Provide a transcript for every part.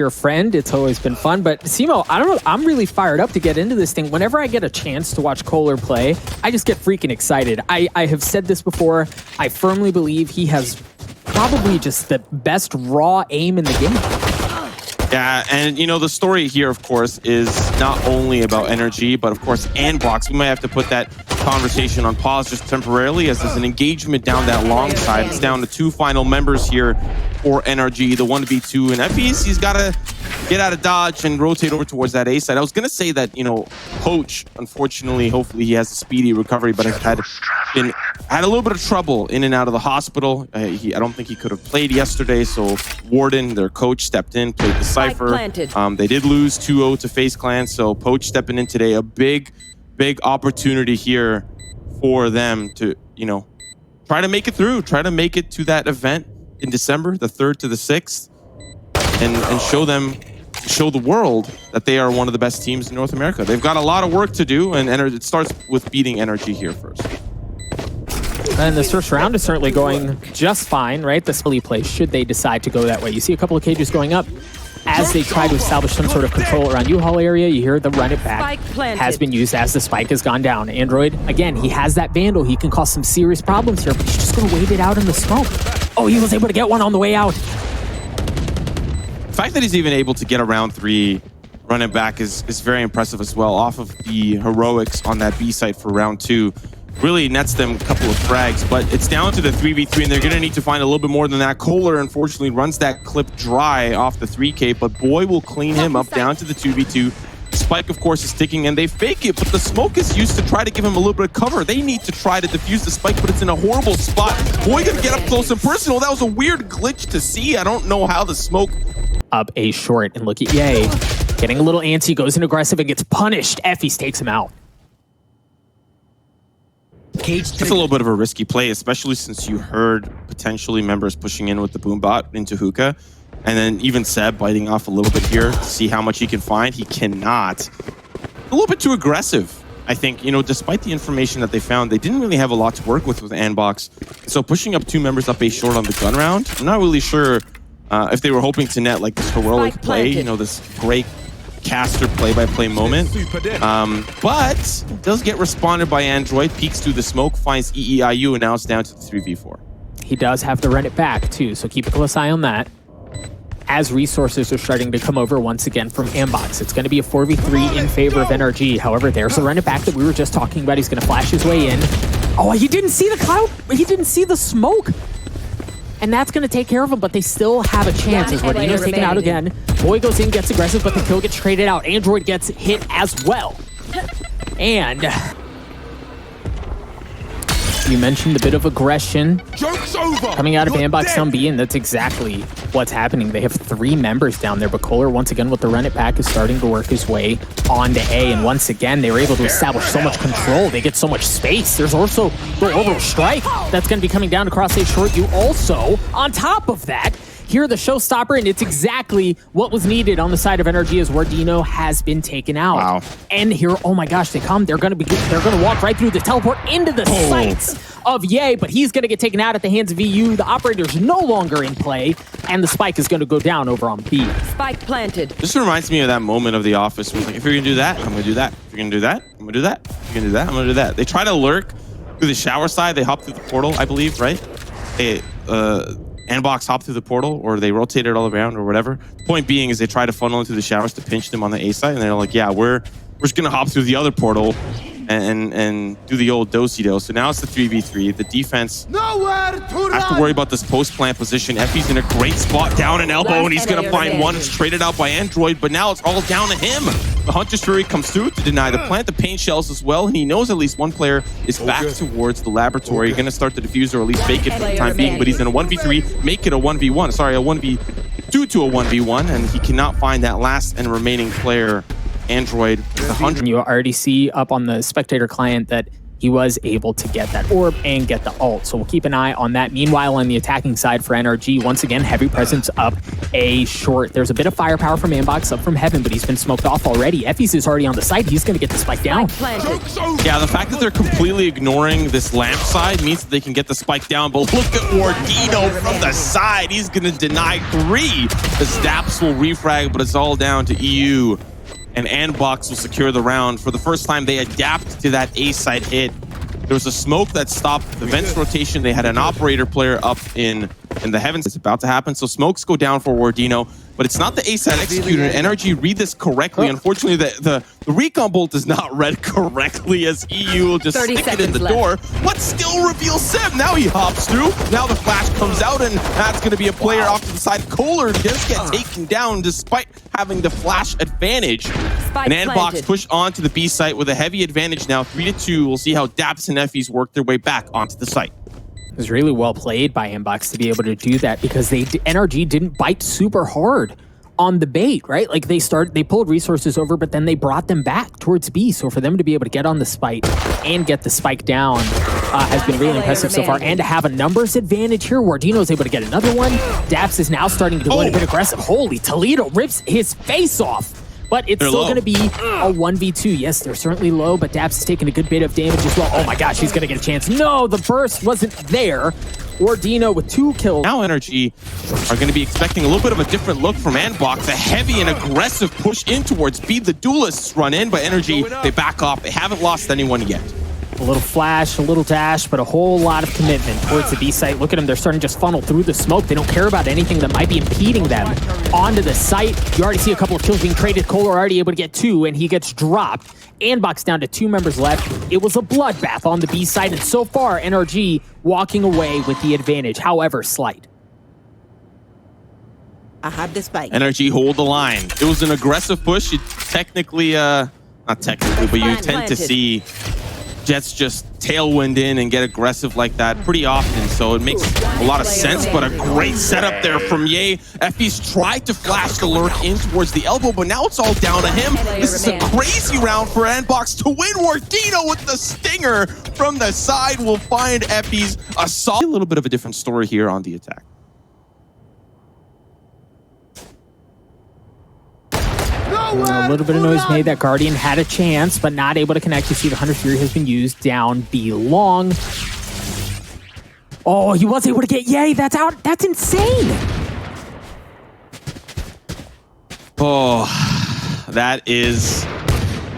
your friend. It's always been fun. But Simo, I don't know. I'm really fired up to get into this thing. Whenever I get a chance to watch KOLER play, I just get freaking excited. I have said this before. I firmly believe he has probably just the best raw aim in the game. Yeah, and you know, the story here, of course, is not only about NRG, but of course, Andbox. We might have to put that conversation on pause just temporarily, as there's an engagement down that long side. It's down to 2 final members here for NRG, the 1v2, and effys, he's got to get out of dodge and rotate over towards that A side. I was going to say that, you know, Poach, unfortunately, hopefully he has a speedy recovery, but had a little bit of trouble in and out of the hospital. I don't think he could have played yesterday, so Warden, their coach, stepped in, played the Cypher. They did lose 2-0 to FaZe Clan, so Poach stepping in today, a big opportunity here for them to, you know, try to make it through, try to make it to that event in December, the 3rd to the 6th, and show the world that they are one of the best teams in North America. They've got a lot of work to do, and it starts with beating NRG here first. And this first round is certainly going just fine, right? The silly play, should they decide to go that way. You see a couple of cages going up as they try to establish some sort of control around U-Haul area. You hear the run it back has been used as the spike has gone down. Android, again, he has that Vandal. He can cause some serious problems here, but he's just going to wait it out in the smoke. Oh, he was able to get one on the way out. The fact that he's even able to get around 3 running back is very impressive as well. Off of the heroics on that B site for round 2. Really nets them a couple of frags, but it's down to the 3v3, and they're going to need to find a little bit more than that. KOLER, unfortunately, runs that clip dry off the 3K, but Boy will clean him up down to the 2v2. Spike, of course, is sticking, and they fake it, but the smoke is used to try to give him a little bit of cover. They need to try to defuse the spike, but it's in a horrible spot. Boy gonna get up close and personal. That was a weird glitch to see. I don't know how the smoke... Up a short, and look at Yay. Getting a little antsy, goes in aggressive, and gets punished. effys takes him out. It's a little bit of a risky play, especially since you heard potentially members pushing in with the boom bot into hookah, and then even Seb biting off a little bit here to see how much he can find. He cannot. A little bit too aggressive, I think. You know, despite the information that they found, they didn't really have a lot to work with Andbox. So pushing up 2 members up A short on the gun round, I'm not really sure if they were hoping to net like this heroic play, you know, this great caster play-by-play moment, but does get responded by Android, peeks through the smoke, finds eeiu, and now it's down to the 3v4. He does have to run it back too, so keep a close eye on that. As resources are starting to come over once again from Andbox, it's going to be a 4v3 in favor of NRG. However, there's the run it back that we were just talking about. He's going to flash his way in. Oh, he didn't see the cloud. He didn't see the smoke. And that's going to take care of him, but they still have a chance as Wardino's taken out again. Boy goes in, gets aggressive, but the kill gets traded out. Android gets hit as well. And you mentioned a bit of aggression coming out of Andbox down B, and that's exactly what's happening. They have 3 members down there, but KOLER, once again, with the run it back, is starting to work his way onto A, and once again, they were able to establish so much control. They get so much space. There's also the orbital strike that's going to be coming down across A short. You also, on top of that, hear the showstopper, and it's exactly what was needed on the side of NRG as Wardino has been taken out. Wow. And here, oh my gosh, they come. They're gonna walk right through the teleport into the sights of Yay, but he's gonna get taken out at the hands of eeiu. The operator's no longer in play, and the spike is gonna go down over on B. Spike planted. This reminds me of that moment of The Office where it's like, if you're gonna do that, I'm gonna do that. If you're gonna do that, I'm gonna do that. If you're gonna do that, I'm gonna do that. They try to lurk through the shower side. They hop through the portal, I believe, right? Andbox hop through the portal, or they rotate it all around, or whatever. The point being is they try to funnel into the showers to pinch them on the A side, and they're like, yeah, we're just gonna hop through the other portal and do the old do-si-do. So now it's the 3v3. The defense have to worry about this post-plant position. effys in a great spot down an elbow, and he's gonna find one. It's traded out by Android, but now it's all down to him. The Hunter's Fury comes through to deny the plant, the paint shells as well, and he knows at least one player is back towards the laboratory. You're gonna start the diffuser, or at least fake it for the time being, but he's in a 1v3, make it a 1v1. Sorry, a 1v2 to a 1v1, and he cannot find that last and remaining player. Android with 100. You already see up on the spectator client that he was able to get that orb and get the ult. So we'll keep an eye on that. Meanwhile, on the attacking side for NRG, once again, heavy presence up A short. There's a bit of firepower from Andbox up from heaven, but he's been smoked off already. effys is already on the site. He's going to get the spike down. Yeah, the fact that they're completely ignoring this lamp side means that they can get the spike down. But look at wardino from the side. He's going to deny 3. The daps will refrag, but it's all down to eeiu. And Andbox will secure the round. For the first time, they adapt to that A side hit. There was a smoke that stopped the vents rotation. They had an operator player up in the heavens. It's about to happen. So smokes go down for wardino, but it's not the A side executor. NRG read this correctly. Unfortunately, the recon bolt is not read correctly as eeiu will just stick it in the door, but still reveals Sim. Now he hops through. Now the flash comes out, and that's going to be a player off to the side. KOLER just get taken down despite having the flash advantage. And Andbox push on to the B site with a heavy advantage now, 3-2. We'll see how daps and effys work their way back onto the site. It was really well played by Andbox to be able to do that because NRG didn't bite super hard on the bait, right? Like they pulled resources over, but then they brought them back towards B. So for them to be able to get on the spike and get the spike down has been really impressive so far. And to have a numbers advantage here, wardino is able to get another one. daps is now starting to go a bit aggressive. Holy, Toledo rips his face off. But it's still going to be a 1v2. Yes, they're certainly low, but daps is taking a good bit of damage as well. Oh my gosh, he's going to get a chance. No, the burst wasn't there. wardino with 2 kills. Now NRG are going to be expecting a little bit of a different look from Andbox. A heavy and aggressive push in towards B. The duelists run in, but NRG, they back off. They haven't lost anyone yet. A little flash, a little dash, but a whole lot of commitment towards the B site. Look at them, they're starting to just funnel through the smoke. They don't care about anything that might be impeding them onto the site. You already see a couple of kills being traded. KOLER already able to get 2, and he gets dropped. Andbox down to 2 members left. It was a bloodbath on the B side, and so far, NRG walking away with the advantage, however slight. I have the spike. NRG hold the line. It was an aggressive push. You technically, not technically, but you tend to see Jets just tailwind in and get aggressive like that pretty often, so it makes a lot of sense. But a great setup there from Ye. effys tried to flash the lurk in towards the elbow, but now it's all down to him. This is a crazy round for Andbox to win. wardino with the stinger from the side will find effys. A little bit of a different story here on the attack. A little bit of noise made. That Guardian had a chance, but not able to connect. You see the Hunter's Fury has been used down B long. Oh, he was able to get Ye. That's out. That's insane. Oh, that is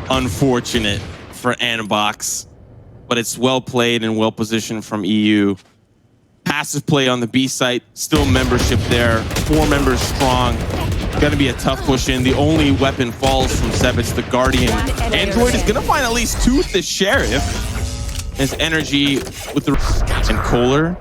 unfortunate for Andbox, but it's well played and well positioned from eeiu. Passive play on the B site, still membership there, 4 members strong. Gonna be a tough push in. The only weapon falls from Sebits, the Guardian. Android is gonna find at least 2 with the Sheriff. His energy with the and KOLER.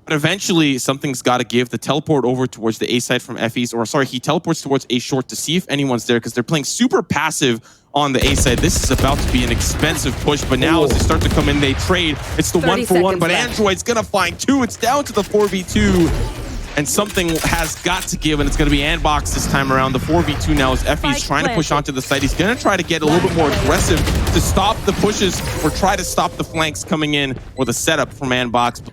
But eventually something's gotta give. The teleport over towards the A side from effys, or sorry, he teleports towards A short to see if anyone's there because they're playing super passive on the A side. This is about to be an expensive push, but now as they start to come in, they trade. It's the 1-for-1, but Android's gonna find 2. It's down to the 4v2. And something has got to give, and it's going to be Andbox this time around. The 4v2 now is effys trying to push onto the site. He's going to try to get a little bit more aggressive to stop the pushes or try to stop the flanks coming in or the setup from Andbox.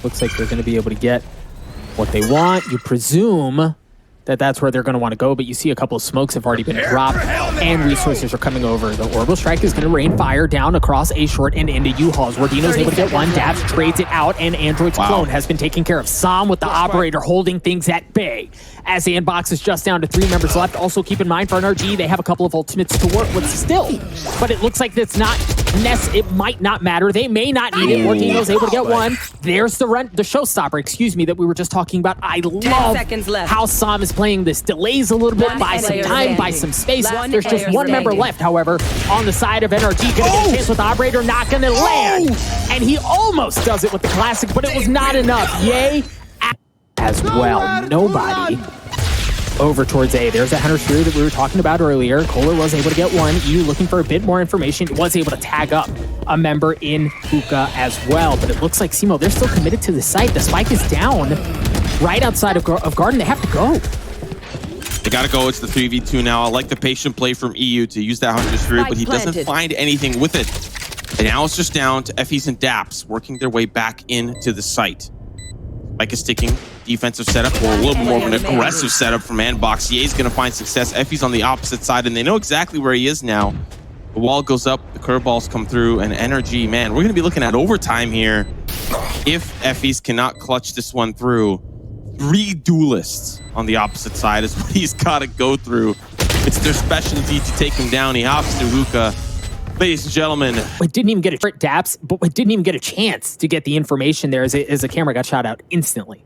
Looks like they're going to be able to get what they want. You presume that that's where they're going to want to go, but you see a couple of smokes have already been dropped and resources are coming over. The orbital strike is going to rain fire down across A short and into U-Halls. wardino's able to get 1, daps trades it out, and Android's clone has been taken care of. Sam with the operator holding things at bay. As Andbox is just down to 3 members left. Also keep in mind for NRG, they have a couple of ultimates to work with still, but it looks like it's not it might not matter. They may not need it. wardino's able to get 1. There's the showstopper, excuse me, that we were just talking about. I love how Sam is playing this. Delays a little bit, buy some time, buy some space. There's just 1 member left, however, on the side of NRG. Gonna get a chance with the operator, not gonna land. And he almost does it with the classic, but it was not enough. Ye as well. Nobody over towards A. There's a Hunter's Fury that we were talking about earlier. KOLER was able to get 1. eeiu looking for a bit more information. Was able to tag up a member in hookah as well. But it looks like Simo, they're still committed to the site. The spike is down right outside of Garden. They have to go. They gotta go. It's the 3v2 now. I like the patient play from eeiu to use that Hunter's Fury, but he doesn't find anything with it. And now it's just down to effys and daps working their way back into the site. Spike is sticking. Defensive setup, or a little bit more of an aggressive setup from Andbox. Ye's going to find success. Effys on the opposite side, and they know exactly where he is now. The wall goes up, the curveballs come through, and NRG, man, we're going to be looking at overtime here. If effys cannot clutch this one through, 3 duelists on the opposite side is what he's got to go through. It's their specialty to take him down. He hops to hookah. Ladies and gentlemen. We didn't even get a daps, but we didn't even get a chance to get the information there as the camera got shot out instantly.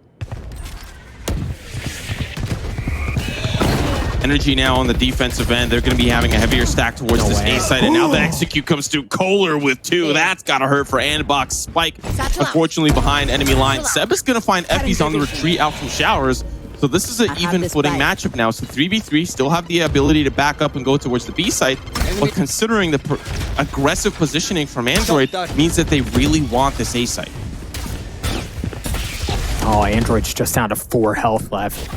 NRG now on the defensive end. They're going to be having a heavier stack towards this A side. And now the execute comes through. KOLER with 2. That's got to hurt for Andbox. Spike, unfortunately, behind enemy line. Seb is going to find effys on the retreat out from showers. So this is an even footing matchup now. So 3v3 still have the ability to back up and go towards the B side. But considering the aggressive positioning from Android means that they really want this A side. Oh, Android's just down to 4 health left.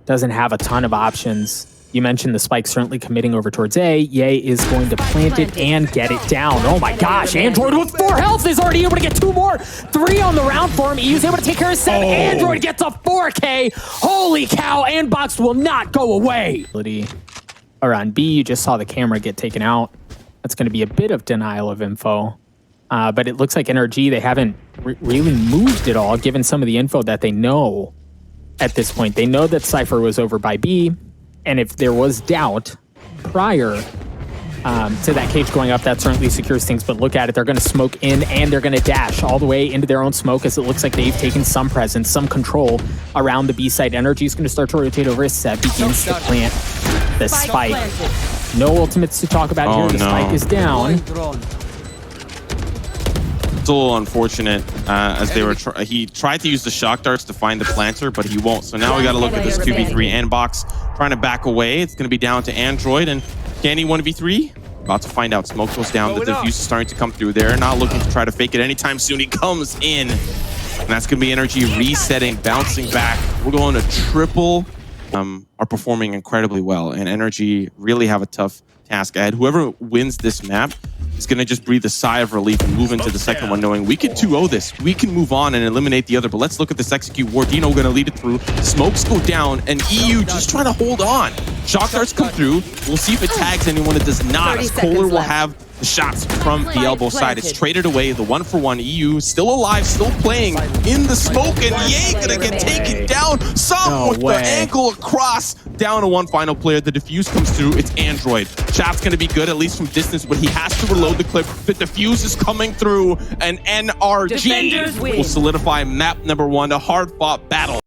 Doesn't have a ton of options. You mentioned the spike certainly committing over towards A. Ye is going to plant it and get it down. Oh my gosh, Android with 4 health is already able to get 2 more. 3 on the round for him. He's able to take care of 7. Android gets a 4K. Holy cow, Andbox will not go away. Or on B, you just saw the camera get taken out. That's going to be a bit of denial of info. But it looks like NRG, they haven't really moved at all, given some of the info that they know at this point. They know that Cypher was over by B. And if there was doubt prior to that cage going up, that certainly secures things. But look at it. They're going to smoke in and they're going to dash all the way into their own smoke, as it looks like they've taken some presence, some control around the B side. NRG is going to start to rotate over as Seb begins to plant the spike. No ultimates to talk about here. The spike is down. It's a little unfortunate as they were. He tried to use the shock darts to find the planter, but he won't. So now we got to look at this 2v3. Andbox trying to back away. It's going to be down to Android, and can he 1v3? About to find out. Smoke goes down. The diffuse is starting to come through there. Not looking to try to fake it anytime soon. He comes in, and that's going to be NRG resetting, bouncing back. We're going to triple. Are performing incredibly well, and NRG really have a tough task ahead. Whoever wins this map is going to just breathe a sigh of relief and move into the second one, knowing we can 2-0 this. We can move on and eliminate the other, but let's look at this execute. Wardino going to lead it through. Smokes go down, and eeiu just trying to hold on. Shock darts come through. We'll see if it tags anyone. It does not, as KOLER will have the shots from the elbow side. It's traded away. The 1-for-1. eeiu still alive, still playing in the smoke, and Ye gonna get taken down. Some with the ankle across. Down to 1 final player. The diffuse comes through. It's Android. Shot's gonna be good, at least from distance, but he has to reload the clip. The diffuse is coming through, and NRG will solidify map number 1, a hard-fought battle.